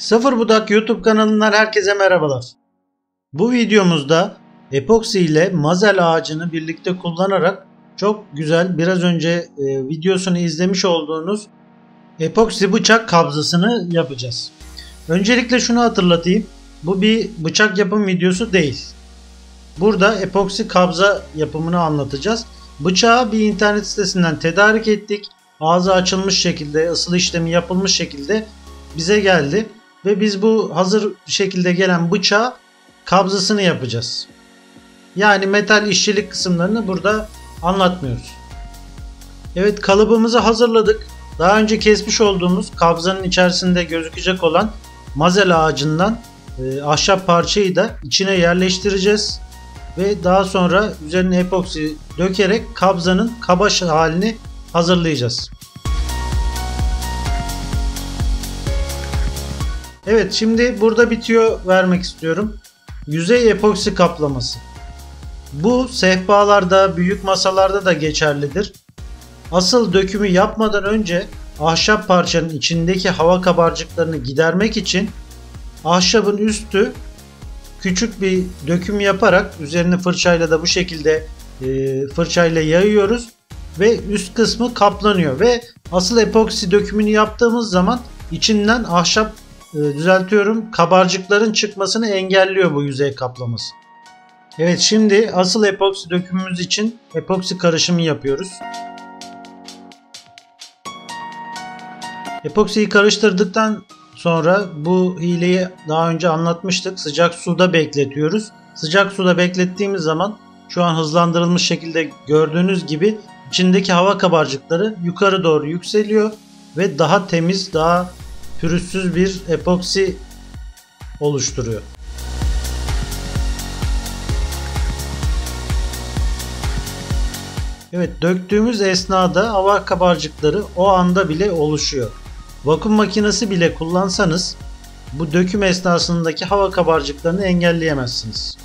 Sıfır Budak YouTube kanalından herkese merhabalar. Bu videomuzda epoksi ile mazel ağacını birlikte kullanarak çok güzel biraz önce videosunu izlemiş olduğunuz epoksi bıçak kabzasını yapacağız. Öncelikle şunu hatırlatayım. Bu bir bıçak yapım videosu değil. Burada epoksi kabza yapımını anlatacağız. Bıçağı bir internet sitesinden tedarik ettik. Ağzı açılmış şekilde, ısıl işlemi yapılmış şekilde bize geldi. Ve biz bu hazır şekilde gelen bıçağı kabzasını yapacağız. Yani metal işçilik kısımlarını burada anlatmıyoruz. Evet, kalıbımızı hazırladık. Daha önce kesmiş olduğumuz kabzanın içerisinde gözükecek olan mazel ağacından ahşap parçayı da içine yerleştireceğiz. Ve daha sonra üzerine epoksi dökerek kabzanın kaba halini hazırlayacağız. Evet, şimdi burada bir tüyo vermek istiyorum. Yüzey epoksi kaplaması. Bu sehpalarda, büyük masalarda da geçerlidir. Asıl dökümü yapmadan önce ahşap parçanın içindeki hava kabarcıklarını gidermek için ahşabın üstü küçük bir döküm yaparak üzerine fırçayla da bu şekilde fırçayla yayıyoruz ve üst kısmı kaplanıyor ve asıl epoksi dökümünü yaptığımız zaman içinden ahşap kabarcıkların çıkmasını engelliyor bu yüzey kaplaması. Evet, şimdi asıl epoksi dökümümüz için epoksi karışımı yapıyoruz. Epoksiyi karıştırdıktan sonra bu hileyi daha önce anlatmıştık. Sıcak suda bekletiyoruz. Sıcak suda beklettiğimiz zaman şu an hızlandırılmış şekilde gördüğünüz gibi içindeki hava kabarcıkları yukarı doğru yükseliyor ve daha temiz, daha pürüzsüz bir epoksi oluşturuyor. Evet, döktüğümüz esnada hava kabarcıkları o anda bile oluşuyor. Vakum makinesi bile kullansanız bu döküm esnasındaki hava kabarcıklarını engelleyemezsiniz.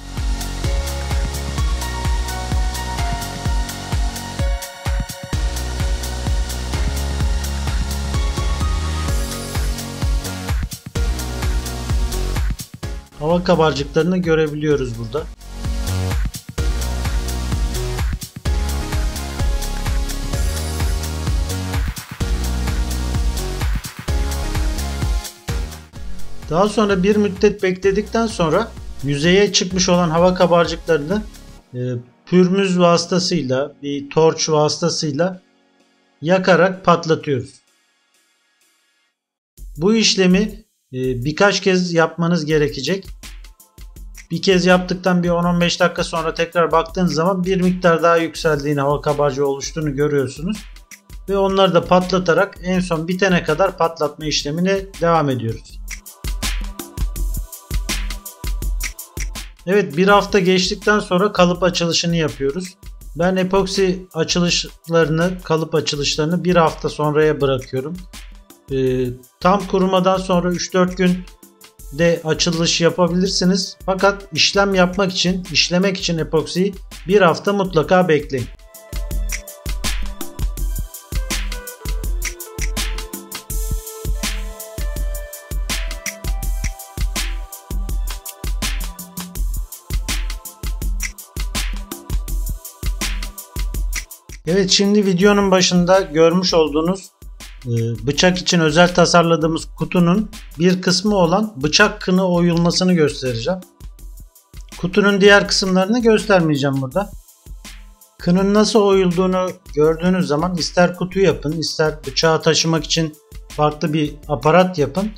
Hava kabarcıklarını görebiliyoruz burada. Daha sonra bir müddet bekledikten sonra yüzeye çıkmış olan hava kabarcıklarını pürmüz vasıtasıyla, bir torç vasıtasıyla yakarak patlatıyoruz. Bu işlemi birkaç kez yapmanız gerekecek. Bir kez yaptıktan bir 10-15 dakika sonra tekrar baktığınız zaman bir miktar daha yükseldiğini, hava kabarcığı oluştuğunu görüyorsunuz. Ve onları da patlatarak en son bitene kadar patlatma işlemine devam ediyoruz. Evet, bir hafta geçtikten sonra kalıp açılışını yapıyoruz. Ben epoksi kalıp açılışlarını bir hafta sonraya bırakıyorum. Tam kurumadan sonra 3-4 gün de açılış yapabilirsiniz. Fakat işlemek için epoksiyi bir hafta mutlaka bekleyin. Evet, şimdi videonun başında görmüş olduğunuz bıçak için özel tasarladığımız kutunun bir kısmı olan bıçak kını oyulmasını göstereceğim. Kutunun diğer kısımlarını göstermeyeceğim burada. Kının nasıl oyulduğunu gördüğünüz zaman ister kutu yapın, ister bıçağı taşımak için farklı bir aparat yapın.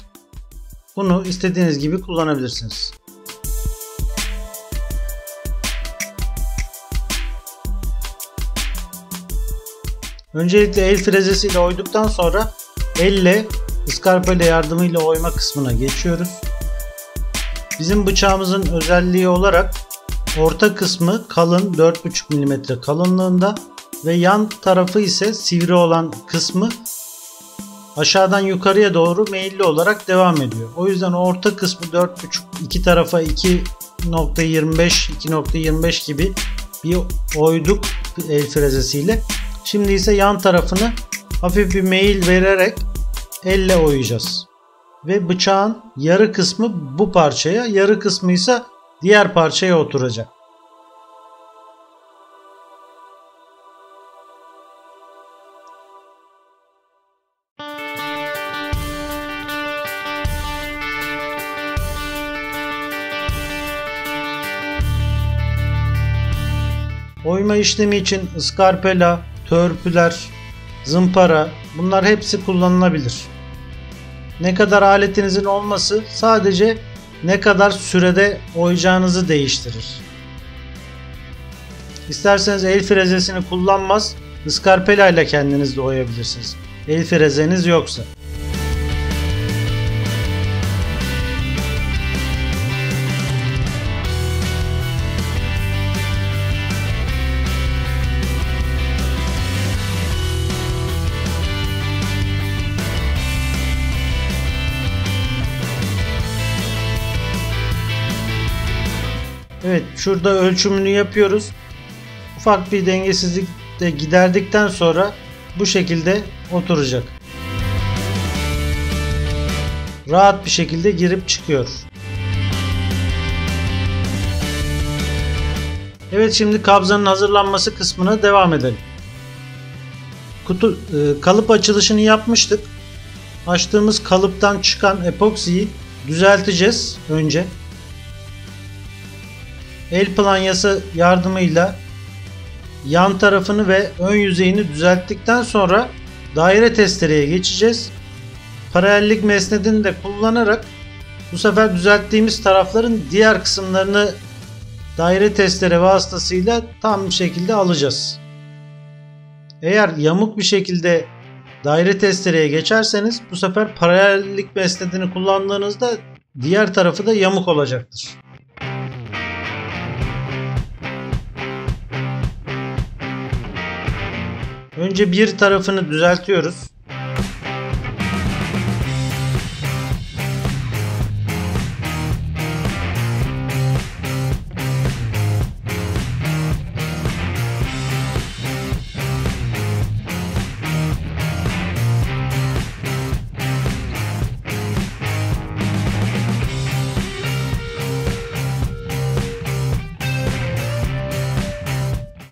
Bunu istediğiniz gibi kullanabilirsiniz. Öncelikle el frezesiyle oyduktan sonra elle, ıskarpayla yardımıyla oyma kısmına geçiyoruz. Bizim bıçağımızın özelliği olarak orta kısmı kalın, 4,5 mm kalınlığında ve yan tarafı ise sivri olan kısmı aşağıdan yukarıya doğru meyilli olarak devam ediyor. O yüzden orta kısmı 4,5, iki tarafa 2,25 gibi bir oyduk el frezesiyle. Şimdi ise yan tarafını hafif bir meyil vererek elle oyacağız. ve bıçağın yarı kısmı bu parçaya, yarı kısmı ise diğer parçaya oturacak. Oyma işlemi için ıskarpela, törpüler, zımpara, bunlar hepsi kullanılabilir. Ne kadar aletinizin olması sadece ne kadar sürede oyacağınızı değiştirir. İsterseniz el frezesini kullanmaz, ıskarpela ile kendiniz de oyabilirsiniz. El frezeniz yoksa. Evet, şurada ölçümünü yapıyoruz. Ufak bir dengesizlik de giderdikten sonra bu şekilde oturacak. Rahat bir şekilde girip çıkıyor. Evet, şimdi kabzanın hazırlanması kısmına devam edelim. Kalıp açılışını yapmıştık. Açtığımız kalıptan çıkan epoksiyi düzelteceğiz önce. El planyası yardımıyla yan tarafını ve ön yüzeyini düzelttikten sonra daire testereye geçeceğiz. Paralellik mesnedini de kullanarak bu sefer düzelttiğimiz tarafların diğer kısımlarını daire testere vasıtasıyla tam bir şekilde alacağız. Eğer yamuk bir şekilde daire testereye geçerseniz bu sefer paralellik mesnedini kullandığınızda diğer tarafı da yamuk olacaktır. Önce bir tarafını düzeltiyoruz.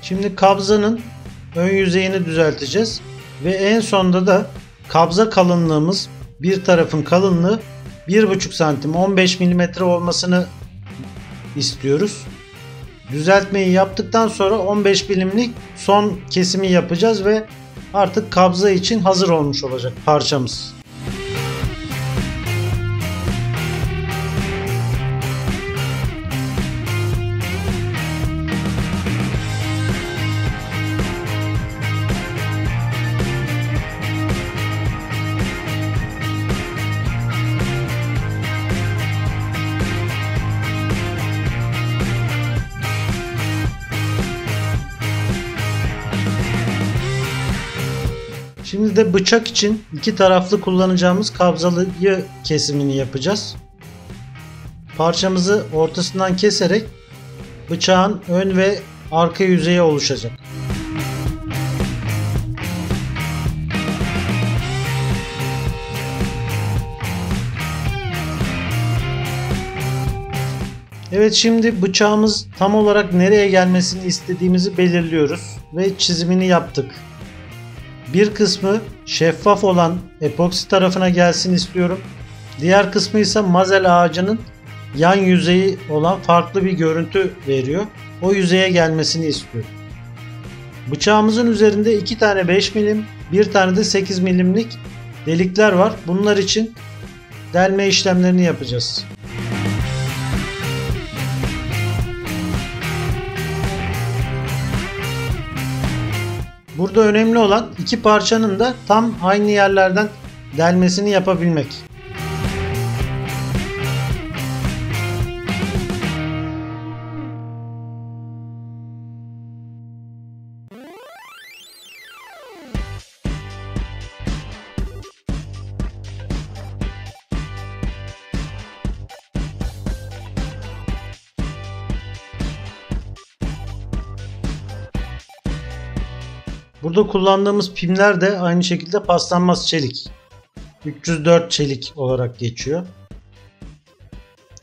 Şimdi kabzanın ön yüzeyini düzelteceğiz ve en sonda da kabza kalınlığımız, bir tarafın kalınlığı 1,5 santim 15 mm olmasını istiyoruz. Düzeltmeyi yaptıktan sonra 15 milimlik son kesimi yapacağız ve artık kabza için hazır olmuş olacak parçamız. Şimdi de bıçak için iki taraflı kullanacağımız kabzalıyı kesimini yapacağız. Parçamızı ortasından keserek bıçağın ön ve arka yüzeyi oluşacak. Evet, şimdi bıçağımız tam olarak nereye gelmesini istediğimizi belirliyoruz ve çizimini yaptık. Bir kısmı şeffaf olan epoksi tarafına gelsin istiyorum. Diğer kısmı ise mazel ağacının yan yüzeyi olan farklı bir görüntü veriyor. O yüzeye gelmesini istiyorum. Bıçağımızın üzerinde 2 tane 5 milim, bir tane de 8 milimlik delikler var. Bunlar için delme işlemlerini yapacağız. Burada önemli olan iki parçanın da tam aynı yerlerden delmesini yapabilmek. Burada kullandığımız pimler de aynı şekilde paslanmaz çelik. 304 çelik olarak geçiyor.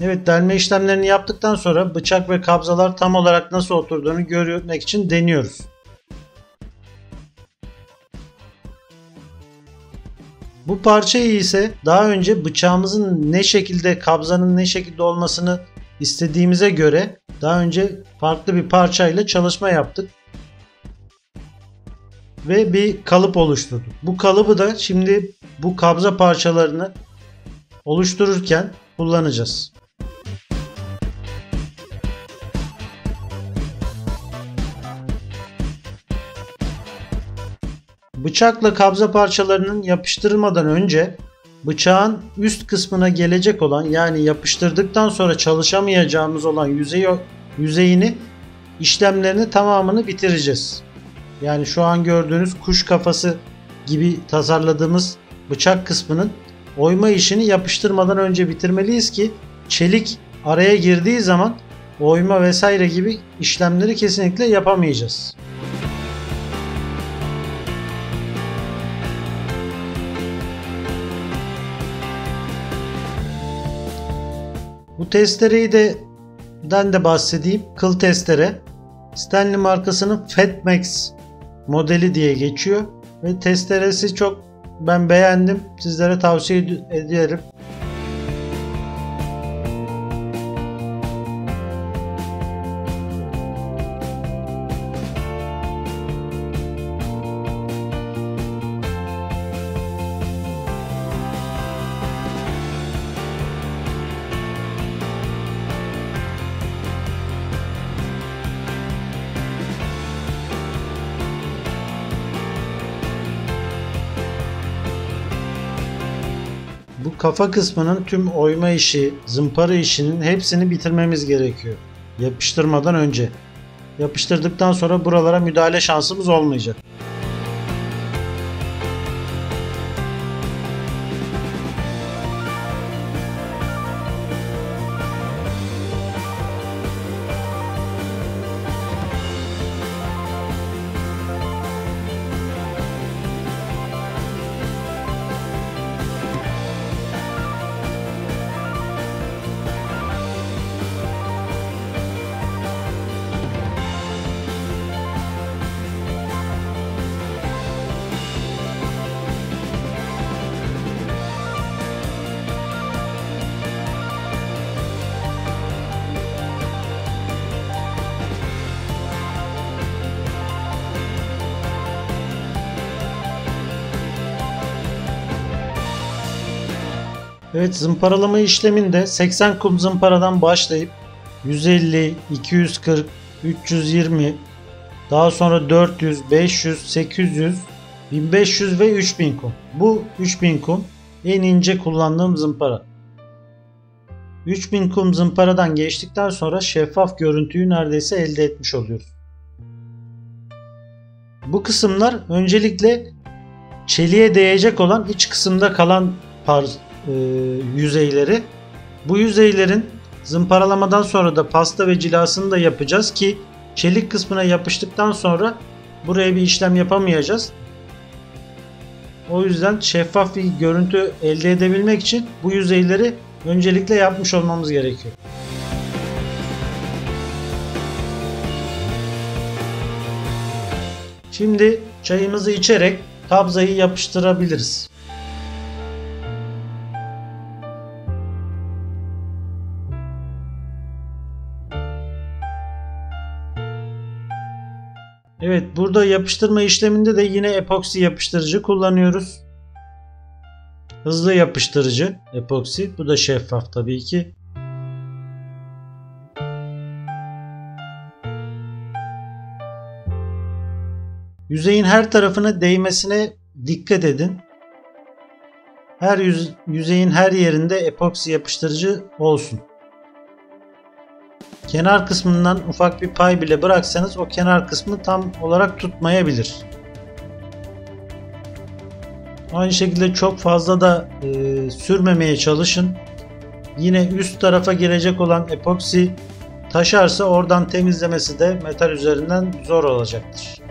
Evet, delme işlemlerini yaptıktan sonra bıçak ve kabzalar tam olarak nasıl oturduğunu görmek için deniyoruz. Bu parçayı ise daha önce bıçağımızın ne şekilde, kabzanın ne şekilde olmasını istediğimize göre daha önce farklı bir parçayla çalışma yaptık. Ve bir kalıp oluşturduk. Bu kalıbı da şimdi bu kabza parçalarını oluştururken kullanacağız. Bıçakla kabza parçalarının yapıştırılmadan önce bıçağın üst kısmına gelecek olan, yani yapıştırdıktan sonra çalışamayacağımız olan yüzeyini, işlemlerini tamamını bitireceğiz. Yani şu an gördüğünüz kuş kafası gibi tasarladığımız bıçak kısmının oyma işini yapıştırmadan önce bitirmeliyiz ki çelik araya girdiği zaman oyma vesaire gibi işlemleri kesinlikle yapamayacağız. Bu testereyi de bahsedeyim. Kıl testere. Stanley markasının Fatmax modeli diye geçiyor. Ve testeresi çok ben beğendim. Sizlere tavsiye ederim. Bu kafa kısmının tüm oyma işi, zımpara işinin hepsini bitirmemiz gerekiyor. Yapıştırmadan önce. Yapıştırdıktan sonra buralara müdahale şansımız olmayacak. Evet, zımparalama işleminde 80 kum zımparadan başlayıp 150, 240, 320, daha sonra 400, 500, 800, 1500 ve 3000 kum. Bu 3000 kum en ince kullandığım zımpara. 3000 kum zımparadan geçtikten sonra şeffaf görüntüyü neredeyse elde etmiş oluyoruz. Bu kısımlar öncelikle çeliğe değecek olan iç kısımda kalan yüzeyleri. Bu yüzeylerin zımparalamadan sonra da pasta ve cilasını da yapacağız ki çelik kısmına yapıştıktan sonra buraya bir işlem yapamayacağız. O yüzden şeffaf bir görüntü elde edebilmek için bu yüzeyleri öncelikle yapmış olmamız gerekiyor. Şimdi çayımızı içerek kabzayı yapıştırabiliriz. Evet, burada yapıştırma işleminde de yine epoksi yapıştırıcı kullanıyoruz. Hızlı yapıştırıcı epoksi. Bu da şeffaf tabii ki. Yüzeyin her tarafına değmesine dikkat edin. Yüzeyin her yerinde epoksi yapıştırıcı olsun. Kenar kısmından ufak bir pay bile bıraksanız o kenar kısmı tam olarak tutmayabilir. Aynı şekilde çok fazla da sürmemeye çalışın. Yine üst tarafa gelecek olan epoksi taşarsa oradan temizlemesi de metal üzerinden zor olacaktır.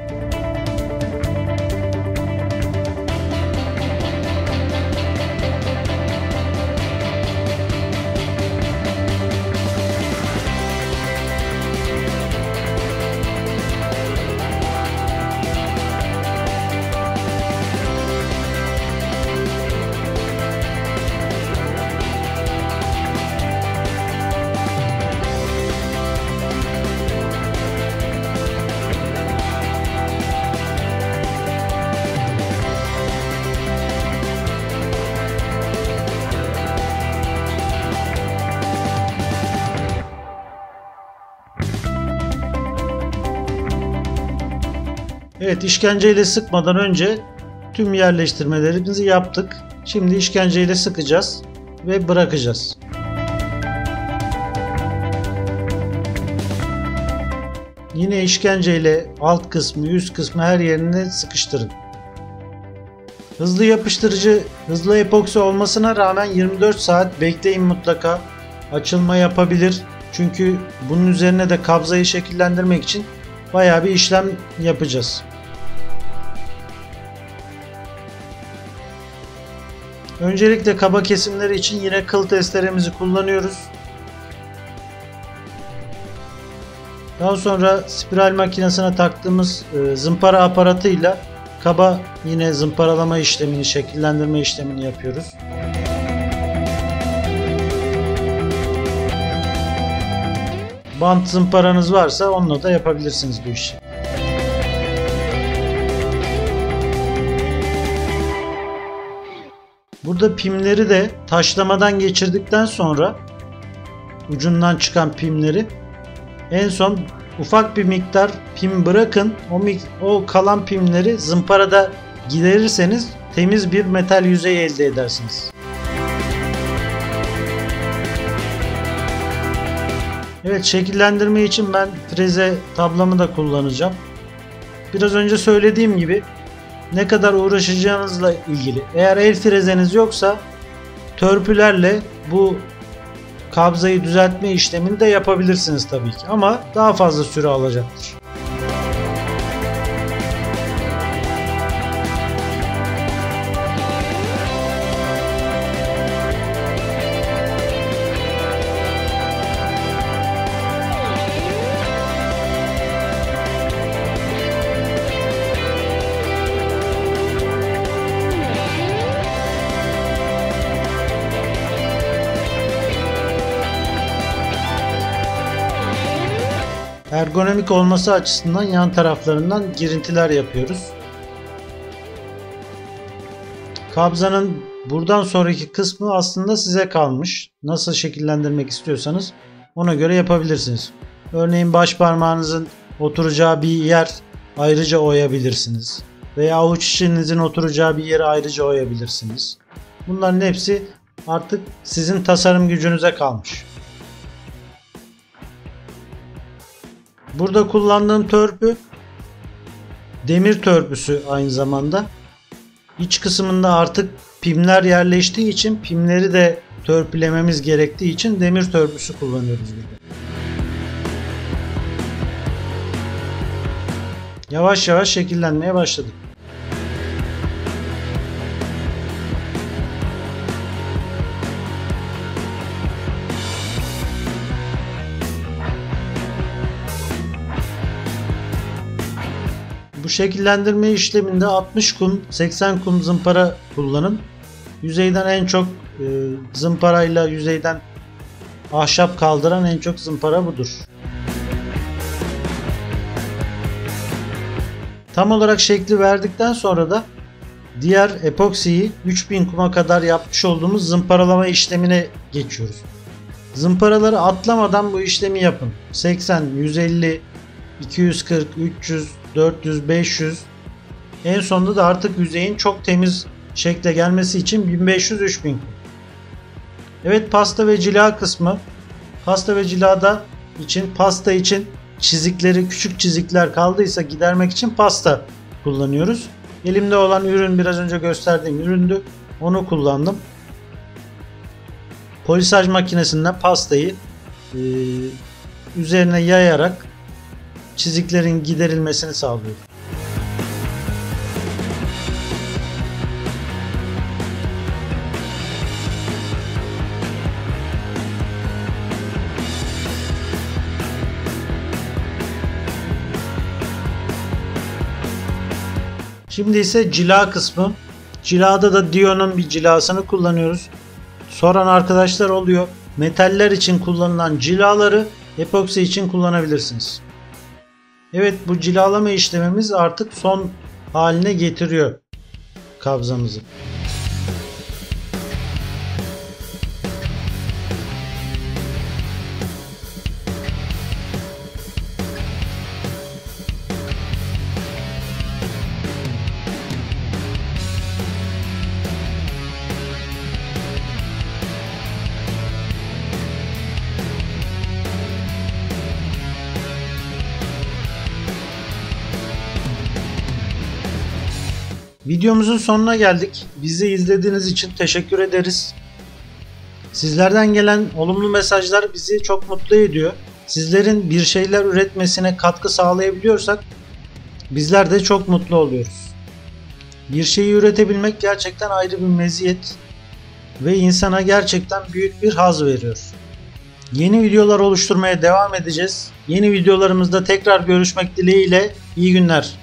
Evet, işkenceyle sıkmadan önce tüm yerleştirmelerimizi yaptık. Şimdi işkenceyle sıkacağız ve bırakacağız. Yine işkenceyle alt kısmı, üst kısmı her yerini sıkıştırın. Hızlı yapıştırıcı, hızlı epoksi olmasına rağmen 24 saat bekleyin mutlaka. Açılma yapabilir. Çünkü bunun üzerine de kabzayı şekillendirmek için bayağı bir işlem yapacağız. Öncelikle kaba kesimleri için yine kıl testeremizi kullanıyoruz. Daha sonra spiral makinesine taktığımız zımpara aparatıyla kaba yine zımparalama işlemini, şekillendirme işlemini yapıyoruz. Bant zımparanız varsa onunla da yapabilirsiniz bu işi. Burada pimleri de taşlamadan geçirdikten sonra ucundan çıkan pimleri en son ufak bir miktar pim bırakın. O kalan pimleri zımparada giderirseniz temiz bir metal yüzey elde edersiniz. Evet, şekillendirme için ben freze tablamı da kullanacağım. Biraz önce söylediğim gibi ne kadar uğraşacağınızla ilgili. Eğer el frezeniz yoksa törpülerle bu kabzayı düzeltme işlemini de yapabilirsiniz tabii ki, ama daha fazla süre alacaktır. Ergonomik olması açısından yan taraflarından girintiler yapıyoruz. Kabzanın buradan sonraki kısmı aslında size kalmış. Nasıl şekillendirmek istiyorsanız ona göre yapabilirsiniz. Örneğin baş parmağınızın oturacağı bir yer ayrıca oyabilirsiniz. Veya avuç içinizin oturacağı bir yeri ayrıca oyabilirsiniz. Bunların hepsi artık sizin tasarım gücünüze kalmış. Burada kullandığım törpü demir törpüsü aynı zamanda. İç kısmında artık pimler yerleştiği için pimleri de törpülememiz gerektiği için demir törpüsü kullanıyoruz burada. Yavaş yavaş şekillenmeye başladık. Bu şekillendirme işleminde 60 kum, 80 kum zımpara kullanın. Yüzeyden en çok zımparayla yüzeyden ahşap kaldıran en çok zımpara budur. Tam olarak şekli verdikten sonra da diğer epoksiyi 3000 kuma kadar yapmış olduğumuz zımparalama işlemine geçiyoruz. Zımparaları atlamadan bu işlemi yapın. 80, 150, 240, 300, 400, 500. En sonunda da artık yüzeyin çok temiz şekle gelmesi için 1500-3000. Evet, pasta ve cila kısmı. Pasta ve cilada için, pasta için çizikleri, küçük çizikler kaldıysa gidermek için pasta kullanıyoruz. Elimde olan ürün biraz önce gösterdiğim üründü. Onu kullandım. Polisaj makinesinden pastayı üzerine yayarak çiziklerin giderilmesini sağlıyor. Şimdi ise cila kısmı. Cilada da Dion'un bir cilasını kullanıyoruz. Soran arkadaşlar oluyor. Metaller için kullanılan cilaları epoksi için kullanabilirsiniz. Evet, bu cilalama işlemimiz artık son haline getiriyor kabzamızı. Videomuzun sonuna geldik. Bizi izlediğiniz için teşekkür ederiz. Sizlerden gelen olumlu mesajlar bizi çok mutlu ediyor. Sizlerin bir şeyler üretmesine katkı sağlayabiliyorsak bizler de çok mutlu oluyoruz. Bir şeyi üretebilmek gerçekten ayrı bir meziyet ve insana gerçekten büyük bir haz veriyor. Yeni videolar oluşturmaya devam edeceğiz. Yeni videolarımızda tekrar görüşmek dileğiyle iyi günler.